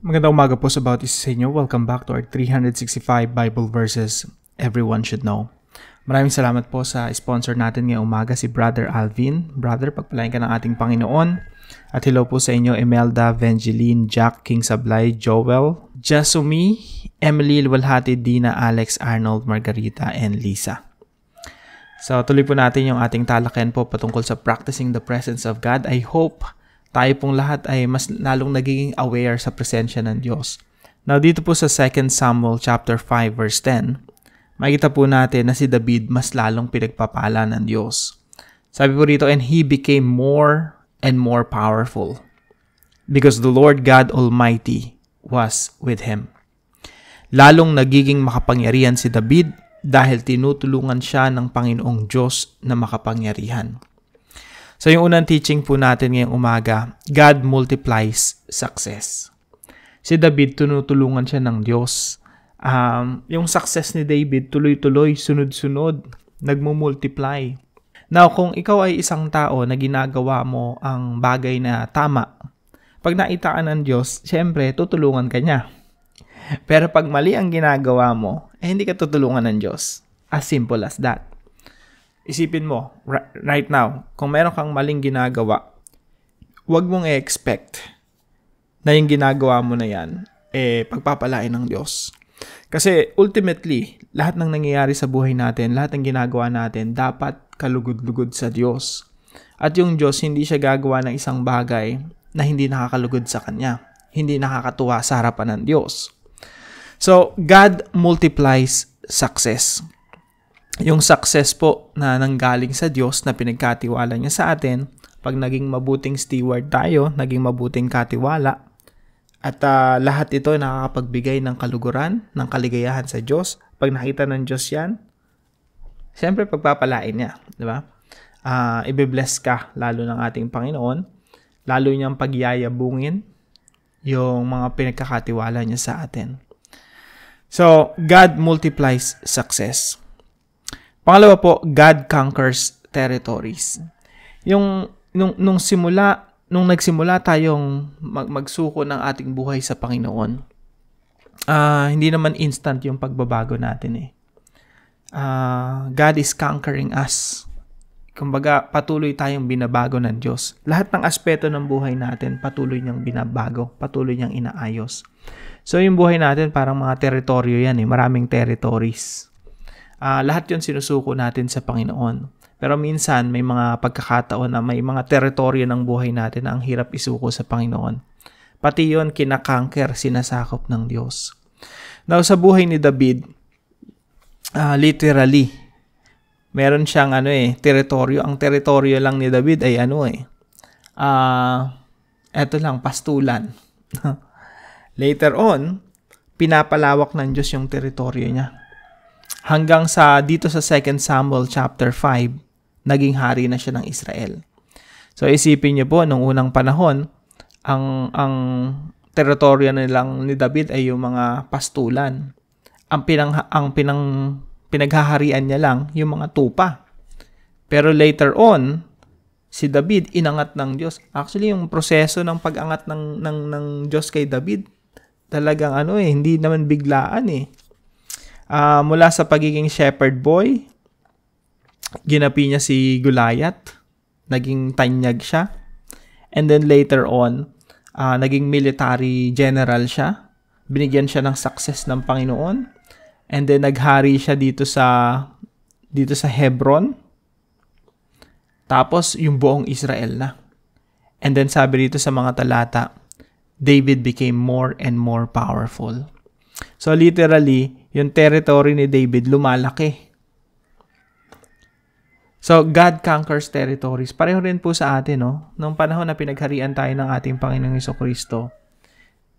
Magandang umaga po sa bawat isa sa inyo. Welcome back to our 365 Bible verses everyone should know. Maraming salamat po sa sponsor natin ngayong umaga, si Brother Alvin. Brother, pagpalain ka ng ating Panginoon. At hello po sa inyo, Imelda, Vengeline, Jack, King Sablay, Joel, Jasumi, Emily, Luwalhati, Dina, Alex, Arnold, Margarita, and Lisa. So tuloy po natin yung ating talakayan po patungkol sa practicing the presence of God. I hope tayo pong lahat ay mas lalong nagiging aware sa presensya ng Diyos. Now, dito po sa 2 Samuel chapter 5 verse 10, makikita po natin na si David mas lalong pinagpapala ng Diyos. Sabi po rito, and he became more and more powerful because the Lord God Almighty was with him. Lalong nagiging makapangyarihan si David dahil tinutulungan siya ng Panginoong Diyos na makapangyarihan. So yung unang teaching po natin ngayong umaga, God multiplies success. Si David, tinutulungan siya ng Diyos. Yung success ni David, tuloy-tuloy, sunod-sunod, nagmumultiply. Now, kung ikaw ay isang tao na ginagawa mo ang bagay na tama, pag naitaan ng Diyos, syempre, tutulungan ka niya. Pero pag mali ang ginagawa mo, hindi ka tutulungan ng Diyos. As simple as that. Isipin mo, right now, kung meron kang maling ginagawa, huwag mong i-expect na yung ginagawa mo na yan, pagpapalain ng Diyos. Kasi ultimately, lahat ng nangyayari sa buhay natin, lahat ng ginagawa natin, dapat kalugod-lugod sa Diyos. At yung Diyos, hindi siya gagawa ng isang bagay na hindi nakakalugod sa Kanya. Hindi nakakatuwa sa harapan ng Diyos. So, God multiplies success. Yung success po na nanggaling sa Diyos na pinagkatiwala niya sa atin, pag naging mabuting steward tayo, naging mabuting katiwala, at lahat ito nakakapagbigay ng kaluguran, ng kaligayahan sa Diyos. Pag nakita ng Diyos yan, siyempre pagpapalain niya, di ba? Ibe-bless ka lalo ng ating Panginoon, lalo niyang pagyayabungin yung mga pinagkakatiwala niya sa atin. So, God multiplies success. Pangalawa po, God conquers territories. Nung nagsimula tayong magsuko ng ating buhay sa Panginoon, hindi naman instant yung pagbabago natin . God is conquering us. Kumbaga, patuloy tayong binabago ng Diyos. Lahat ng aspeto ng buhay natin, patuloy niyang binabago, patuloy niyang inaayos. So, yung buhay natin parang mga teritoryo yan . Maraming territories. Lahat yun sinusuko natin sa Panginoon. Pero minsan, may mga pagkakataon na may mga teritoryo ng buhay natin na ang hirap isuko sa Panginoon. Pati yun, kinakanker, sinasakop ng Diyos. Now, sa buhay ni David, literally, meron siyang teritoryo. Ang teritoryo lang ni David ay eto lang, pastulan. Later on, pinapalawak ng Diyos yung teritoryo niya. Hanggang dito sa 2 Samuel chapter 5, naging hari na siya ng Israel. So isipin niyo po, nung unang panahon, ang teritoryo nilang ni David ay yung mga pastulan. Ang pinaghaharian niya lang yung mga tupa. Pero later on, si David inangat ng Diyos. Actually, yung proseso ng pag-angat ng Diyos kay David, talagang hindi naman biglaan . Mula sa pagiging shepherd boy, ginapi niya si Goliath, naging tanyag siya. And then later on, naging military general siya. Binigyan siya ng success ng Panginoon. And then naghari siya dito sa Hebron. Tapos yung buong Israel na. And then sabi dito sa mga talata, David became more and more powerful. So literally, yung territory ni David lumalaki. So God conquers territories. Pareho rin po sa atin, Nung panahon na pinagharian tayo ng ating Panginoong Jesucristo,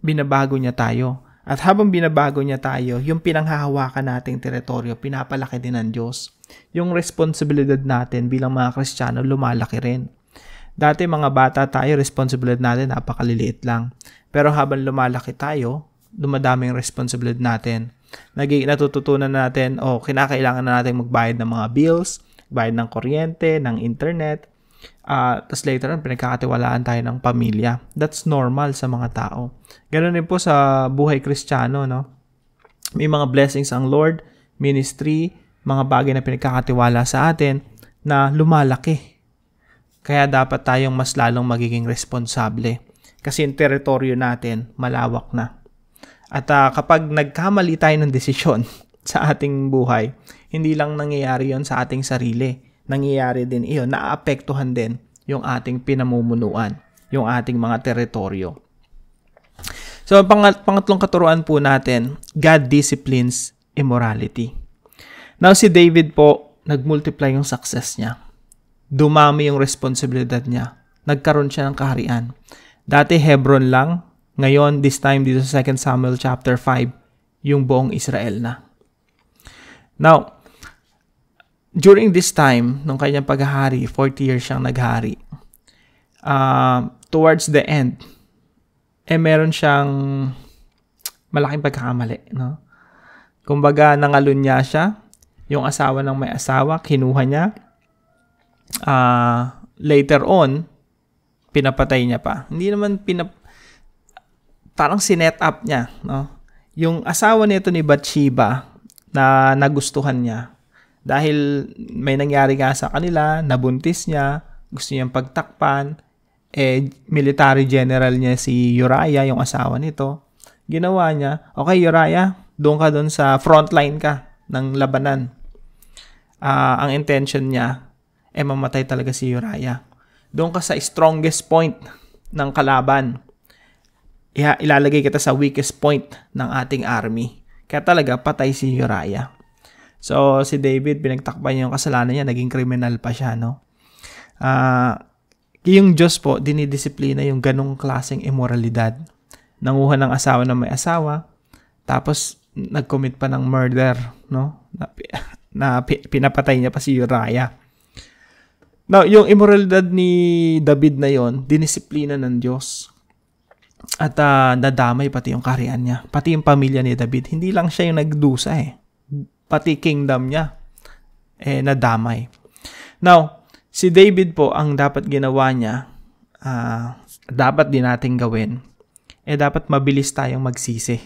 binabago niya tayo. At habang binabago niya tayo, yung pinanghahawakan nating teritoryo, pinapalaki din ng Diyos. Yung responsibilidad natin bilang mga Kristiyano, lumalaki rin. Dati mga bata tayo, responsibilidad natin napakaliliit lang. Pero habang lumalaki tayo, dumadaming responsibilidad natin. Natututunan natin, kinakailangan na natin magbayad ng mga bills, bayad ng kuryente, ng internet, Tapos later on, pinagkakatiwalaan tayo ng pamilya. That's normal sa mga tao. Ganun din po sa buhay Kristiyano, no? May mga blessings ang Lord, ministry, mga bagay na pinagkakatiwala sa atin na lumalaki. Kaya dapat tayong mas lalong magiging responsable. Kasi yung teritoryo natin, malawak na. At kapag nagkamali tayo ng desisyon sa ating buhay, hindi lang nangyayari yon sa ating sarili. Nangyayari din iyon, naaapektuhan din yung ating pinamumunuan, yung ating mga teritoryo. So, pangatlong katuruan po natin, God disciplines immorality. Now, si David po, nagmultiply yung success niya. Dumami yung responsibilidad niya. Nagkaroon siya ng kaharian. Dati Hebron lang, ngayon, this time dito sa 2 Samuel chapter 5, yung buong Israel na. Now, during this time, nung kanyang paghahari, 40 years siyang naghari. Towards the end, meron siyang malaking pagkakamali, no? Kumbaga, nangalunya siya. Yung asawa ng may asawa, kinuha niya. Later on, pinapatay niya pa. Hindi naman parang sinet up niya, no? Yung asawa nito ni Bathsheba na nagustuhan niya dahil may nangyari nga sa kanila, nabuntis niya, gusto niyang pagtakpan, military general niya si Uriah, yung asawa nito. Ginawa niya, okay Uriah, doon ka doon sa frontline ka ng labanan. Ang intention niya, mamatay talaga si Uriah. Doon ka sa strongest point ng kalaban. Ilalagay kita sa weakest point ng ating army. Kaya talaga, patay si Uriah. So, si David, pinagtakpan niya yung kasalanan niya, naging kriminal pa siya, no? Yung Diyos po, dinidisiplina yung ganong klaseng immoralidad. Nanguha ng asawa na may asawa, tapos nag-commit pa ng murder, no? Na pinapatay niya pa si Uriah. Now, yung immoralidad ni David na yon, dinisiplina ng Diyos. At nadamay pati yung kaharian niya. Pati yung pamilya ni David. Hindi lang siya yung nagdusa Pati kingdom niya nadamay. Now, si David po, ang dapat ginawa niya, dapat din nating gawin, dapat mabilis tayong magsisi.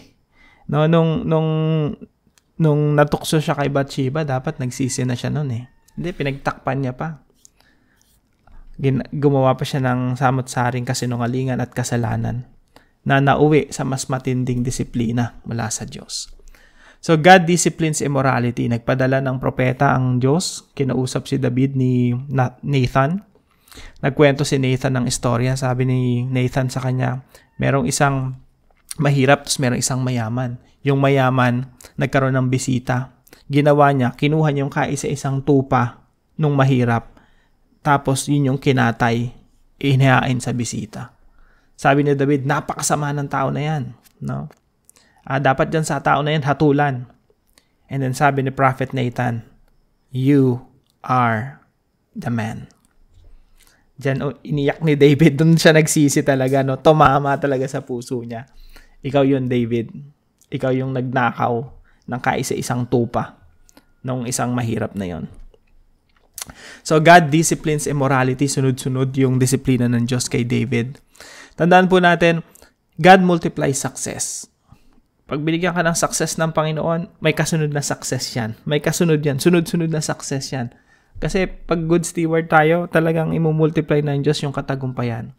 No, nung natukso siya kay Bathsheba, dapat nagsisi na siya noon Hindi, pinagtakpan niya pa. Gumawa pa siya ng samot-saring kasinungalingan at kasalanan na nauwi sa mas matinding disiplina mula sa Diyos. So, God disciplines immorality. Nagpadala ng propeta ang Diyos. Kinausap si David ni Nathan. Nagkwento si Nathan ng istorya. Sabi ni Nathan sa kanya, merong isang mahirap, tapos merong isang mayaman. Yung mayaman, nagkaroon ng bisita. Ginawa niya, kinuha niya yung kaisa-isang tupa nung mahirap. Tapos, yun yung kinatay, inihain sa bisita. Sabi ni David, napakasama ng tao na yan. No? Dapat dyan sa tao na yan, hatulan. And then sabi ni Prophet Nathan, you are the man. Diyan, iniyak ni David, dun siya nagsisi talaga, no? Tumama talaga sa puso niya. Ikaw yun, David. Ikaw yung nagnakaw ng kaisa-isang tupa nung isang mahirap na yon. So, God disciplines immorality. Sunod-sunod yung disiplina ng Diyos kay David. Tandaan po natin, God multiplies success. Pag binigyan ka ng success ng Panginoon, may kasunod na success yan. May kasunod yan. Sunod-sunod na success yan. Kasi pag good steward tayo, talagang imumultiply ng Diyos yung katagumpayan.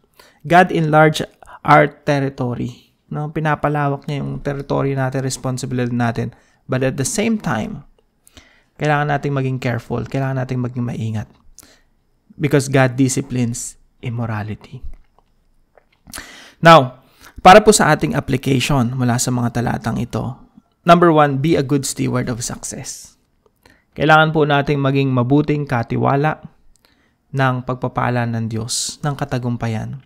God enlarge our territory. No? Pinapalawak niya yung territory natin, responsibility natin. But at the same time, kailangan nating maging careful. Kailangan nating maging maingat. Because God disciplines immorality. Now, para po sa ating application mula sa mga talatang ito, number 1, be a good steward of success. Kailangan po nating maging mabuting katiwala ng pagpapala ng Diyos, ng katagumpayan.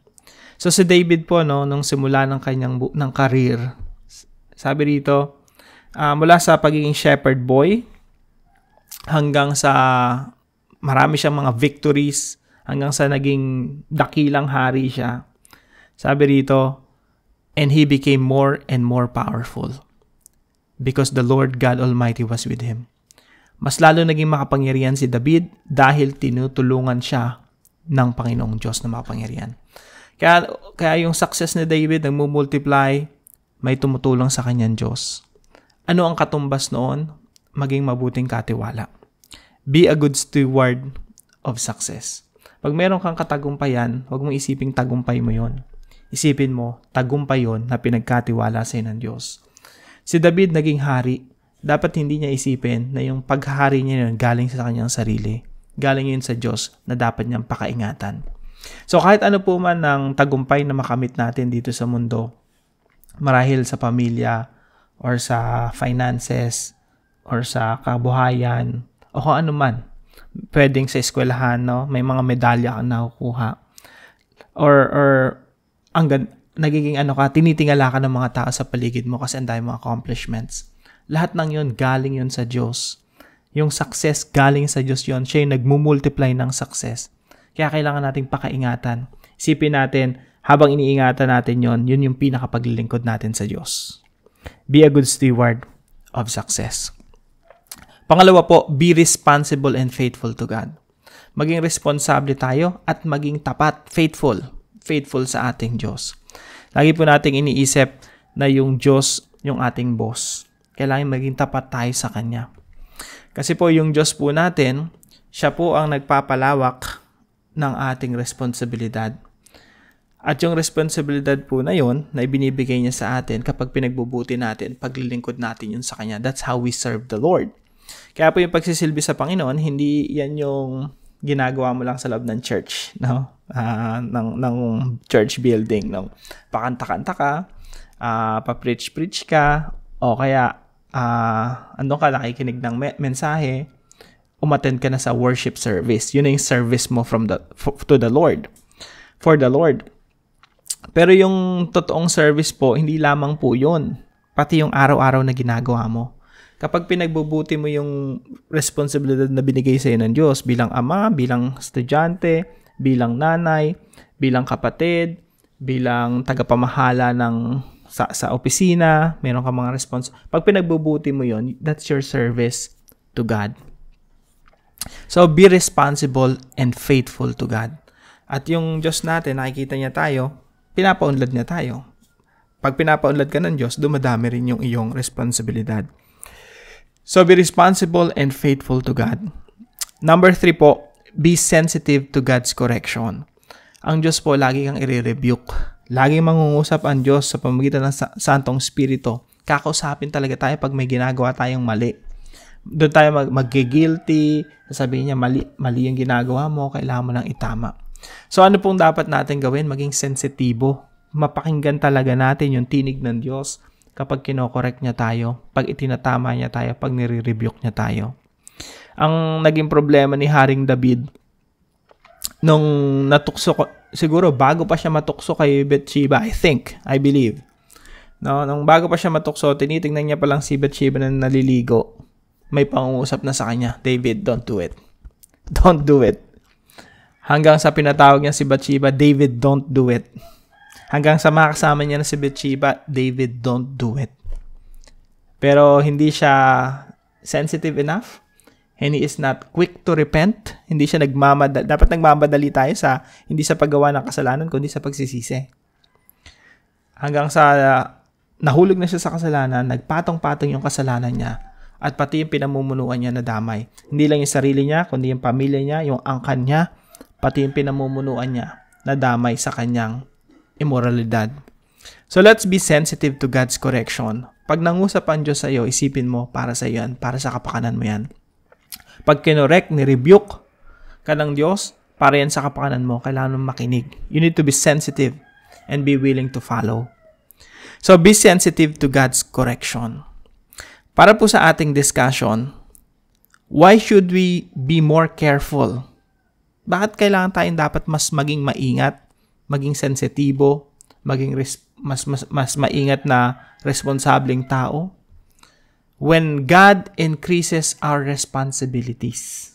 So si David po, no, nung simula ng kanyang ng career, sabi rito, mula sa pagiging shepherd boy, hanggang sa marami siyang mga victories, hanggang sa naging dakilang hari siya. Sabi rito, and he became more and more powerful because the Lord God Almighty was with him. Mas lalo naging makapangyarihan si David dahil tinutulungan siya ng Panginoong Diyos na makapangyarihan. Kaya yung success ni David, nagmumultiply, may tumutulong sa kanyang Diyos. Ano ang katumbas noon? Maging mabuting katiwala. Be a good steward of success. Pag meron kang katagumpayan, huwag mong isiping tagumpay mo yon. Isipin mo, tagumpay yon na pinagkatiwala sa ng Diyos. Si David naging hari. Dapat hindi niya isipin na yung paghari niya yun galing sa kanyang sarili. Galing yun sa Diyos na dapat niyang pakaingatan. So kahit ano po man ng tagumpay na makamit natin dito sa mundo, marahil sa pamilya, or sa finances, or sa kabuhayan, o kung ano man, pwedeng sa eskwelahan, no? May mga medalya kang nakukuha. Or nagiging tinitingala ka ng mga tao sa paligid mo kasi ang dami mga accomplishments. Lahat ng yun, galing yun sa Diyos. Yung success, galing sa Diyos yun. Siya yung nagmumultiply ng success. Kaya kailangan nating pakaingatan. Isipin natin, habang iniingatan natin yun yung pinakapaglilingkod natin sa Diyos. Be a good steward of success. Pangalawa po, be responsible and faithful to God. Maging responsable tayo at maging tapat, faithful sa ating Diyos. Lagi po nating iniisip na yung Diyos yung ating boss. Kailangan maging tapat tayo sa Kanya. Kasi po yung Diyos po natin, siya po ang nagpapalawak ng ating responsibilidad. At yung responsibilidad po na yun, na ibinibigay niya sa atin kapag pinagbubuti natin, paglilingkod natin yun sa Kanya. That's how we serve the Lord. Kaya po yung pagsisilbi sa Panginoon, hindi yan yung ginagawa mo lang sa loob ng church, no? Ng church building, no? Pakanta-kanta ka, pa-preach-preach ka, o kaya andun ka nakikinig ng mensahe, umattend ka na sa worship service. Yun na yung service mo to the Lord. For the Lord. Pero yung totoong service po, hindi lamang po yun. Pati yung araw-araw na ginagawa mo. Kapag pinagbubuti mo yung responsibilidad na binigay sa iyo ng Diyos bilang ama, bilang estudyante, bilang nanay, bilang kapatid, bilang tagapamahala sa opisina, meron ka mga pag pinagbubuti mo yon, that's your service to God. So, be responsible and faithful to God. At yung Diyos natin, nakikita niya tayo, pinapaunlad niya tayo. Pag pinapaunlad ka ng Diyos, dumadami rin yung iyong responsibilidad. So, be responsible and faithful to God. Number 3 po, be sensitive to God's correction. Ang Diyos po, lagi kang i-rebuke. Lagi mangungusap ang Diyos sa pamamagitan ng Santong Espiritu. Kakausapin talaga tayo pag may ginagawa tayong mali. Doon tayo mag-guilty, sasabihin niya, mali yung ginagawa mo, kailangan mo lang itama. So ano pong dapat natin gawin? Maging sensitibo. Mapakinggan talaga natin yung tinig ng Diyos kapag kinokorek niya tayo, pag itinatama niya tayo, pag nire-rebuke niya tayo. Ang naging problema ni Haring David, nung natukso ko, siguro bago pa siya matukso kay Bathsheba, I believe. No, nung bago pa siya matukso, tinitingnan niya pa lang si Bathsheba na naliligo. May pangungusap na sa kanya, David, don't do it. Don't do it. Hanggang sa pinatawag niya si Bathsheba, David, don't do it. Hanggang sa makasama niya na si Bathsheba, David, don't do it. Pero hindi siya sensitive enough. And he is not quick to repent. Hindi siya nagmamadali. Dapat nagmamadali tayo hindi sa paggawa ng kasalanan, kundi sa pagsisisi. Hanggang sa nahulog na siya sa kasalanan, nagpatong-patong yung kasalanan niya. At pati yung pinamumunuan niya na damay. Hindi lang yung sarili niya, kundi yung pamilya niya, yung angkan niya, pati yung pinamumunuan niya na damay sa kanyang immoralidad. So let's be sensitive to God's correction. Pag nangusap ang Diyos sa iyo, isipin mo, para sa iyo yan, para sa kapakanan mo yan. Pag kinorek, ni-rebuke ka ng Diyos, para yan sa kapakanan mo, kailangan mong makinig. You need to be sensitive and be willing to follow. So be sensitive to God's correction. Para po sa ating discussion, why should we be more careful? Bakit kailangan tayong dapat mas maging maingat, maging sensitibo, maging mas maingat na responsableng tao? When God increases our responsibilities.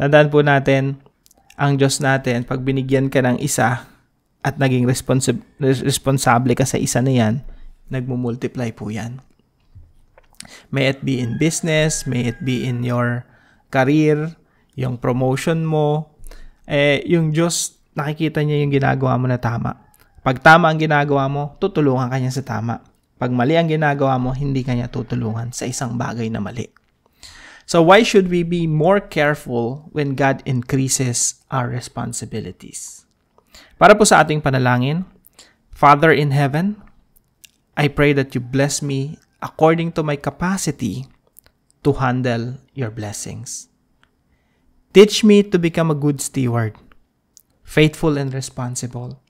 Tandaan po natin, ang Diyos natin, pag binigyan ka ng isa at naging responsable ka sa isa na yan, nagmumultiply po yan. May it be in business, may it be in your career, yung promotion mo, yung Diyos, nakikita niya yung ginagawa mo na tama. Pag tama ang ginagawa mo, tutulungan ka niya sa tama. Pag mali ang ginagawa mo, hindi ka niya tutulungan sa isang bagay na mali. So why should we be more careful when God increases our responsibilities? Para po sa ating panalangin, Father in heaven, I pray that you bless me according to my capacity to handle your blessings. Teach me to become a good steward, faithful and responsible.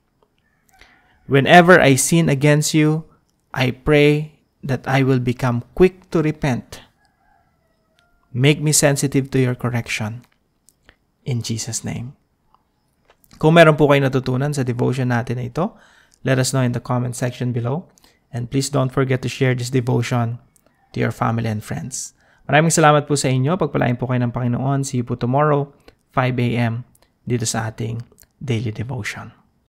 Whenever I sin against you, I pray that I will become quick to repent. Make me sensitive to your correction. In Jesus' name. Kung meron po kayo natutunan sa devotion natin na ito, let us know in the comment section below. And please don't forget to share this devotion to your family and friends. Maraming salamat po sa inyo. Pagpalain po kayo ng Panginoon. See you po tomorrow, 5 a.m. dito sa ating daily devotion.